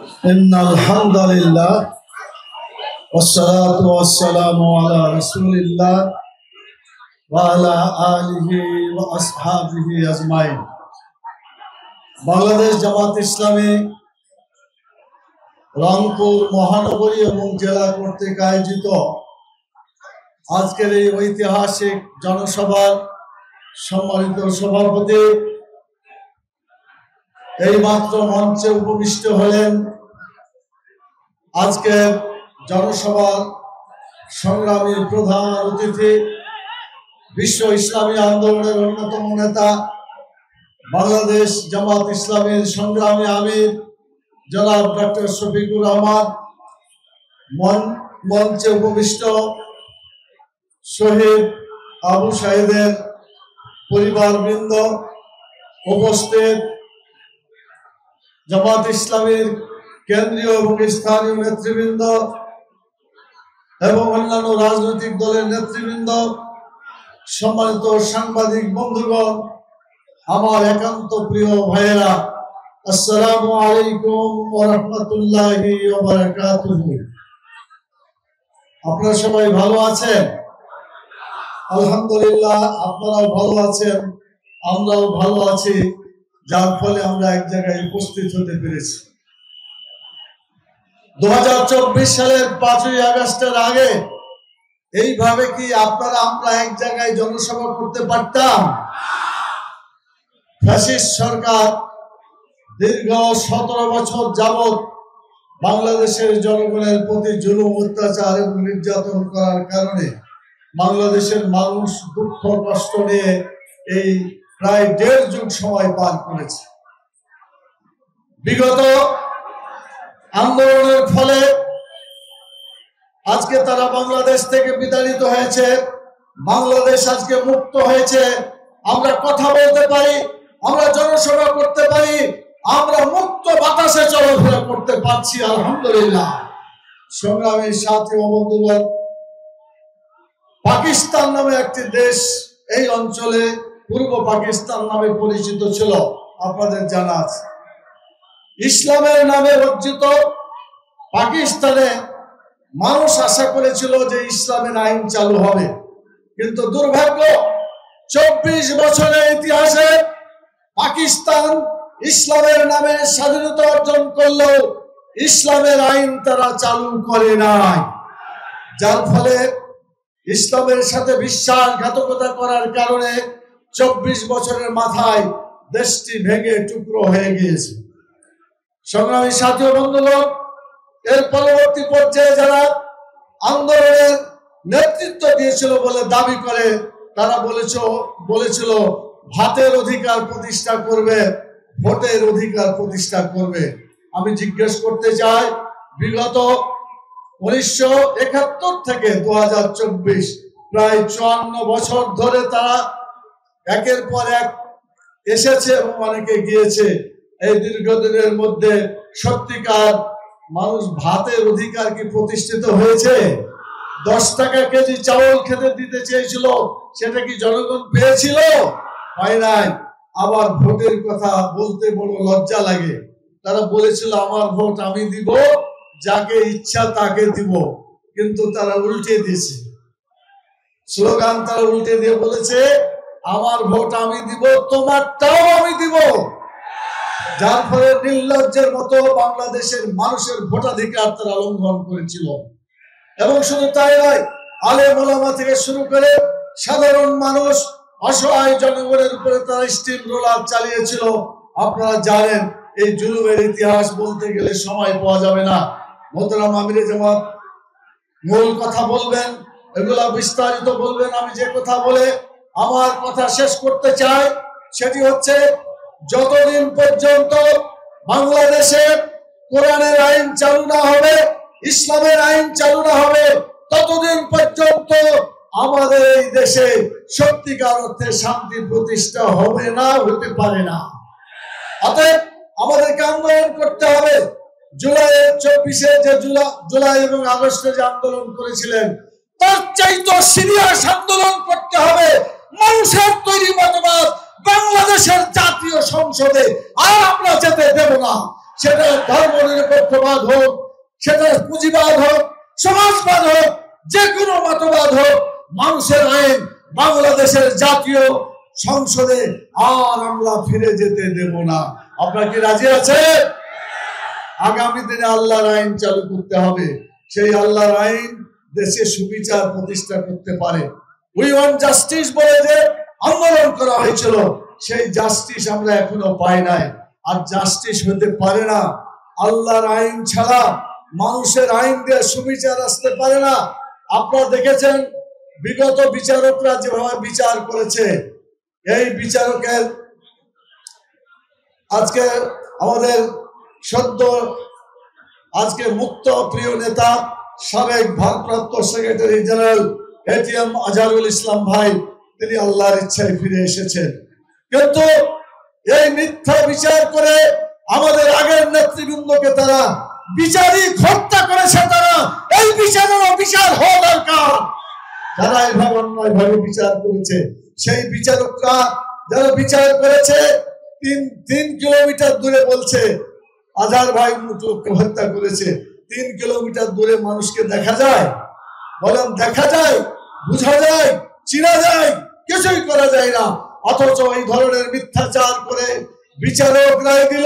إن الحمد لله والصلاة والسلام على رسول الله وعلى آله وأصحابه أجمعين। বাংলাদেশ জামাত ইসলামী রংপুর মহানগরী এবং জেলা কর্তৃক আয়োজিত আজকের এই ঐতিহাসিক জনসভার সম্মানিত সভাপতি এই মাত্র মঞ্চে উপবিষ্ট হলেন আজকের জনসভার সংগ্রামী প্রধান অতিথি, বিশ্ব ইসলামী আন্দোলনের অন্যতম নেতা, বাংলাদেশ জামাত ইসলামীর সংগ্রামী আমির জনাব ডক্টর শফিকুর রহমান, মঞ্চে উপবিষ্ট শহীদ আবু সাঈদের পরিবারবৃন্দ, উপস্থিত জামাত ইসলামীর কেন্দ্রীয় এবং স্থানীয় নেতৃবৃন্দ এবং অন্যান্য রাজনৈতিক দলের নেতৃবৃন্দ, সম্মানিত সাংবাদিক বন্ধুগণ, আমার একান্ত প্রিয় ভাইয়েরা, আসসালামু আলাইকুম ওয়া রাহমাতুল্লাহি ওয়া বারাকাতুহু। আপনারা সবাই ভালো আছেন? আলহামদুলিল্লাহ, আপনারাও ভালো আছেন, আমরাও ভালো আছি, যার ফলে আমরা এক জায়গায় উপস্থিত হতে পেরেছি। 2024 সালের 5ই আগস্টের আগে এইভাবে কি আমরা এক জায়গায় জনসভা করতে পারতাম? ফ্যাসিস্ট সরকার দীর্ঘ 17 বছর যাবৎ বাংলাদেশের জনগণের প্রতি জুলুম, অত্যাচার এবং নির্যাতন করার কারণে বাংলাদেশের মানুষ দুঃখ কষ্ট নিয়ে এই প্রায় 1.5 যুগ সময় পার করেছে। বিগত আন্দোলনের ফলে আজকে তারা বাংলাদেশ থেকে বিতাড়িত হয়েছে, বাংলাদেশ আজকে মুক্ত হয়েছে। আমরা কথা বলতে পারি, আমরা জনসভা করতে পারি, আমরা মুক্ত বাতাসে চলাফেরা করতে পারছি, আলহামদুলিল্লাহ। সংগ্রামী সাথী ও বন্ধুগণ, পাকিস্তান নামে একটি দেশ এই অঞ্চলে পূর্ব পাকিস্তান নামে পরিচিত ছিল, আপনাদের জানা আছে। ইসলামের নামে অর্জিত পাকিস্তানে মানুষ আশা করেছিল যে ইসলামের আইন চালু হবে, কিন্তু দুর্ভাগ্য 24 বছরের ইতিহাসে পাকিস্তান ইসলামের নামে স্বাধীনতা অর্জন করলেও ইসলামের আইন তারা চালু করে নাই, যার ফলে ইসলামের সাথে বিশ্বাসঘাতকতা করার কারণে 24 বছরের মাথায় দেশটি ভেঙে টুকরো হয়ে গিয়েছে। সংগ্রামী সাথী ও বন্ধুগণ, এর পরবর্তী পর্যায়ে যারা আন্দোলনের নেতৃত্ব দিয়েছিল বলে দাবি করে, তারা বলেছিল ভাতের অধিকার প্রতিষ্ঠা করবে, ভোটের অধিকার প্রতিষ্ঠা করবে। আমি জিজ্ঞেস করতে চাই, বিগত 1971 থেকে 2024 প্রায় 54 বছর ধরে তারা একের পর এক এসেছে এবং অনেকে গিয়েছে। এই দীর্ঘদিনের মধ্যে সত্যিকার মানুষ ভাতের অধিকার কি প্রতিষ্ঠিত হয়েছে? 10 টাকা কেজি চাউল খেতে দিতে চেয়েছিল, সেটা কি জনগণ পেয়েছিল? হয় নাই। আবার ভোটের কথা বলতে বড় লজ্জা লাগে। তারা বলেছিল আমার ভোট আমি দিব, যাকে ইচ্ছা তাকে দিব, কিন্তু তারা উল্টে দিয়েছে স্লোগান। তারা উল্টে দিয়ে বলেছে আমার ভোট আমি দিব, তোমারটাও আমি দিব, যার ফলে নির্লজ্জের মতো বাংলাদেশের মানুষের ভোটাধিকার তারা লঙ্ঘন করেছিল। এবং শুধু তাই নয়, আলেম ওলামা থেকে শুরু করে সাধারণ মানুষ, অসহায় জনগণের উপরে তারা স্টিম রোলার চালিয়েছিল। আপনারা জানেন, এই জুলুমের ইতিহাস বলতে গেলে সময় পাওয়া যাবে না। মোহতারাম আমিরে জামাত মূল কথা বলবেন, এগুলা বিস্তারিত বলবেন। আমি যে কথা বলে আমার কথা শেষ করতে চাই সেটি হচ্ছে, যতদিন পর্যন্ত বাংলাদেশে কোরআনের আইন চালু না হবে, ইসলামের আইন চালু না হবে, ততদিন পর্যন্ত আমাদের এই দেশে সত্যিকার অর্থে শান্তি প্রতিষ্ঠা হবে না, হতে পারে না। অতএব আমাদেরকে আন্দোলন করতে হবে। জুলাইয়ের 24 যে জুলাই এবং আগস্টে যে আন্দোলন করেছিলেন, তার চাইতে সিরিয়াস আন্দোলন করতে হবে। মানুষের তৈরি মতবাদ বাংলাদেশের জাতীয় সংসদে আর আমরা যেতে দেব না। সেটা ধর্মনিরপেক্ষবাদ হোক, সেটা পুঁজিবাদ হোক, সমাজবাদ হোক, যে কোনো মতবাদ হোক, মানুষের আইন বাংলাদেশের জাতীয় সংসদে আর আমরা ফিরে যেতে দেব না। আপনারা কি রাজি আছেন? আগামী দিনে আল্লাহর আইন চালু করতে হবে। সেই আল্লাহর আইন দেশে সুবিচার প্রতিষ্ঠা করতে পারে। উই ওয়ান্ট জাস্টিস বলে যে আন্দোলন করা হয়েছিল, সেই জাস্টিস আমরা এখনো পাই নাই। আর জাস্টিস হতে পারে না, আল্লাহর আইন ছাড়া মানুষের আইন দিয়ে সুবিচার আসতে পারে না। আপনারা দেখেছেন বিগত বিচারকরা যেভাবে বিচার করেছে, এই বিচারকের আজকে আমাদের সদ্য আজকে মুক্ত প্রিয় নেতা সাবেক ভারপ্রাপ্ত secretary general ATM Azharul Islam ভাই, তিনি আল্লাহর ইচ্ছায় ফিরে এসেছেন। কিন্তু এই মিথ্যা বিচার করে আমাদের আগের নেতৃবৃন্দকে তারা বিচারিক হত্যা করেছে। তারা এই বিচারেরও বিচার হওয়া দরকার। যারা এভাবে অন্যায়ভাবে বিচার করেছে, সেই বিচারকরা যারা বিচার করেছে 3 কিলোমিটার দূরে বলছে আজহার ভাই লোককে হত্যা করেছে। 3 কিলোমিটার দূরে মানুষকে দেখা যায়? বলেন দেখা যায়, বোঝা যায়, চিনা যায়? কিছুই করা যায় না। অথচ এই ধরনের মিথ্যাচার করে বিচারক রায় দিল,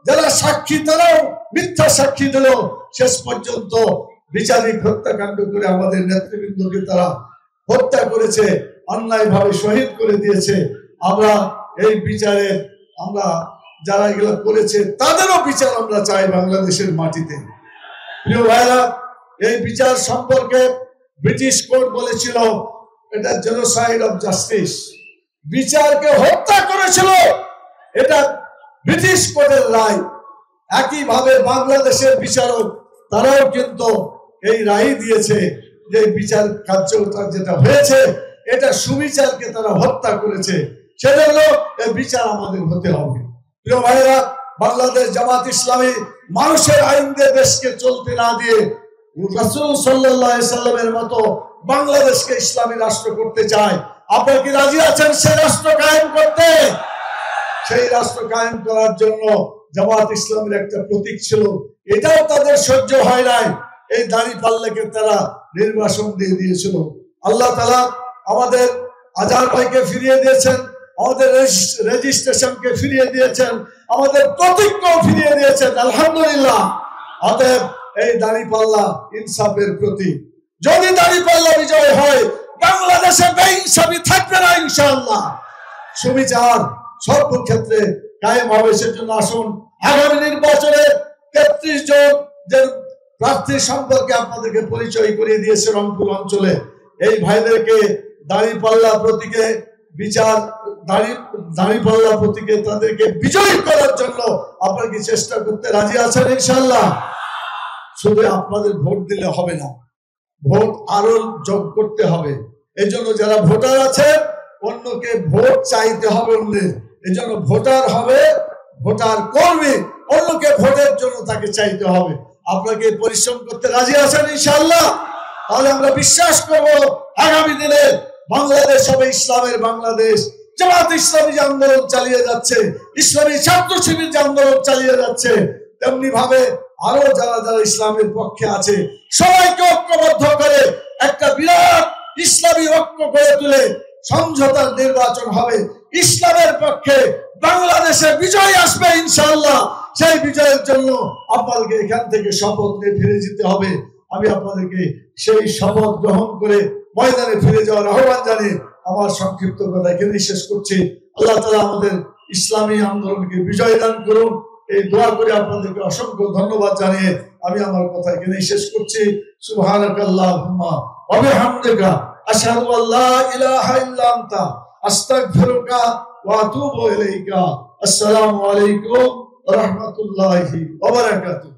যারা সাক্ষী তারাও মিথ্যা সাক্ষী দিল। শেষ পর্যন্ত বিচারিক হত্যাকাণ্ড করে আমাদের নেতৃবৃন্দকে তারা হত্যা করেছে, অন্যায়ভাবে শহীদ করে দিয়েছে। আমরা এই বিচারে আমরা যারা এগুলো করেছে তাদেরও বিচার আমরা চাই বাংলাদেশের মাটিতে। প্রিয় ভাইরা, এই বিচার সম্পর্কে ব্রিটিশ কোর্ট বলেছিল এটা জেনোসাইড অফ জাস্টিস, বিচারকে হত্যা করেছিল, এটা ব্রিটিশ কোর্টের রায়। একইভাবে বাংলাদেশের বিচারক তারাও কিন্তু এই রায় দিয়েছে যে বিচার কার্যটা যেটা হয়েছে এটা সুবিচারকে তারা হত্যা করেছে। সেজন্য এই বিচার আমাদের হতে হবে। প্রিয় ভাইরা, বাংলাদেশ জামাত ইসলামী মানুষের আইন দিয়ে দেশকে চলতে না দিয়ে রাসূল সাল্লাল্লাহু আলাইহি সাল্লামের মতো বাংলাদেশকে ইসলামী রাষ্ট্র করতে চায়। আপনারা কি রাজি আছেন সেই রাষ্ট্র কায়েম করতে? সেই রাষ্ট্র কায়েম করার জন্য জামাত ইসলামের একটা প্রতীক ছিল, এটাও তাদের সহ্য হয় নাই। এই দাঁড়িপাল্লাকে তারা নির্বাসন দিয়ে দিয়েছিল। আল্লাহ তাআলা আমাদের আজহার ভাইকে ফিরিয়ে দিয়েছেন, আমাদের রেজিস্ট্রেশনকে ফিরিয়ে দিয়েছেন, আমাদের প্রতীককেও ফিরিয়ে দিয়েছেন, আলহামদুলিল্লাহ। অতএব এই দাঁড়িপাল্লা ইনসাফের প্রতীক। যদি দাঁড়িপাল্লা বিজয় হয়, বাংলাদেশে বেইনসাফি থাকবে না ইনশাআল্লাহ। সুবিচার সর্বক্ষেত্রে কায়েম হবে। সেজন্য আসুন আগামী নির্বাচনে 33 জন যে প্রার্থী সম্পর্কে আপনাদেরকে পরিচয় করিয়ে দিয়েছে রংপুর অঞ্চলে, এই ভাইদেরকে দাঁড়িপাল্লা প্রতীকে বিচার দাঁড়িপাল্লা প্রতীকে তাদেরকে বিজয়ী করার জন্য আপনারা কি চেষ্টা করতে রাজি আছেন ইনশাআল্লাহ? শুধু আপনাদের ভোট দিলে হবে না, ভোট আরো যোগ করতে হবে। এই জন্য যারা ভোটার আছে অন্যকে ভোট চাইতে হবে অন্যের। এই জন্য ভোটার হবে, ভোটার কর্মী, অন্যকে ভোটের জন্য তাকে চাইতে হবে। আপনাকে পরিশ্রম করতে রাজি আছেন ইনশাআল্লাহ? তাহলে আমরা বিশ্বাস করব আগামী দিনে বাংলাদেশ হবে ইসলামের বাংলাদেশ। জামাত ইসলামী যে আন্দোলন চালিয়ে যাচ্ছে, ইসলামী ছাত্র শিবির যে আন্দোলন চালিয়ে যাচ্ছে, তেমনি ভাবে আরো যারা যারা ইসলামের পক্ষে আছে সবাইকে ঐক্যবদ্ধ করে একটা বিরাট ইসলামী ঐক্য গড়ে তুলে সমঝোতার নির্বাচন হবে। ইসলামের পক্ষে বাংলাদেশে বিজয় আসবে ইনশাআল্লাহ। সেই বিজয়ের জন্য আপনাদেরকে এখান থেকে শপথ নিয়ে ফিরে যেতে হবে। আমি আপনাদেরকে সেই শপথ গ্রহণ করে ময়দানে ফিরে যাওয়ার আহ্বান জানিয়ে আমার সংক্ষিপ্ত কথা এখানেই শেষ করছি। আল্লাহ তাআলা আমাদের ইসলামী আন্দোলনকে বিজয় দান করুন, এই দোয়া করে আপনাদেরকে অসংখ্য ধন্যবাদ জানিয়ে আমি আমার কথা এখানেই শেষ করছি। সুবহানাকাল্লাহুম্মা ওয়া বিহামদিকা আশহাদু আল্লা ইলাহা ইল্লা আনতা আস্তাগফিরুকা ওয়া আতুবু ইলাইকা। আসসালামু আলাইকুম ওয়া রাহমাতুল্লাহি ওয়া বারাকাতুহু।